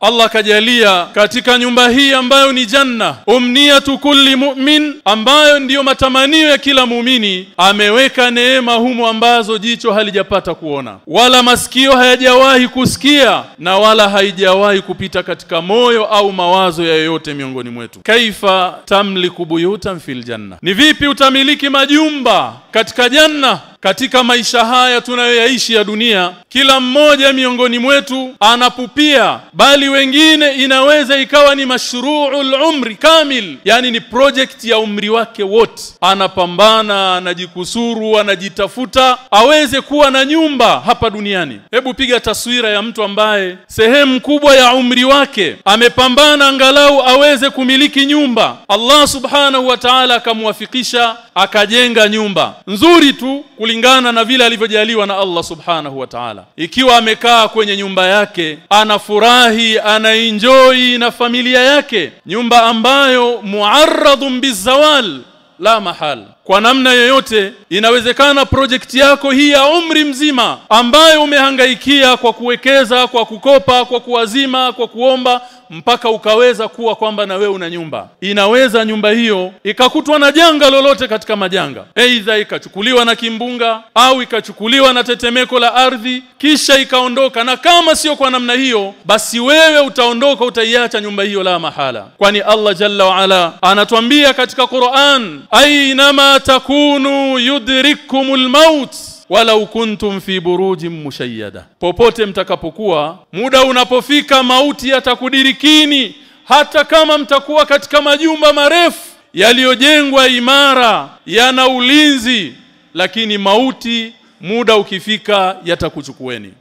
Allah kajalia katika nyumba hii ambayo ni janna, umniyatu kulli mu'min, ambayo ndiyo matamanio ya kila muumini, ameweka neema humo ambazo jicho halijapata kuona, wala masikio hayajawahi kusikia, na wala haijawahi kupita katika moyo au mawazo ya yoyote miongoni mwetu. Kaifa tamliku buyutan fil janna, ni vipi utamiliki majumba katika janna? Katika maisha haya tunayoyaishi ya dunia, kila mmoja miongoni mwetu anapupia, bali wengine inaweza ikawa ni mashru'ul umri kamil, yani ni project ya umri wake wote. Anapambana, anajikusuru, anajitafuta aweze kuwa na nyumba hapa duniani. Hebu piga taswira ya mtu ambaye sehemu kubwa ya umri wake amepambana angalau aweze kumiliki nyumba. Allah subhanahu wa ta'ala akamwafikisha akajenga nyumba nzuri tu kulingana na vile alivyojaliwa na Allah subhanahu wa ta'ala. Ikiwa amekaa kwenye nyumba yake, anafurahi, anaenjoy na familia yake, nyumba ambayo muarradun bizawal la mahal. Kwa namna yoyote inawezekana project yako hii ya umri mzima ambayo umehangaikia kwa kuwekeza, kwa kukopa, kwa kuazima, kwa kuomba, mpaka ukaweza kuwa kwamba na wewe una nyumba. Inaweza nyumba hiyo ikakutwa na janga lolote katika majanga, aidha ikachukuliwa na kimbunga au ikachukuliwa na tetemeko la ardhi kisha ikaondoka, na kama sio kwa namna hiyo basi wewe utaondoka, utaiacha nyumba hiyo la mahala. Kwani Allah jalla wa ala anatuambia katika Qur'an, aynama takunu yudrikumul maut walau kuntum fi burujin mushayyada, popote mtakapokuwa, muda unapofika mauti yatakudirikini, hata kama mtakuwa katika majumba marefu yaliyojengwa imara, yana ulinzi, lakini mauti muda ukifika yatakuchukueni.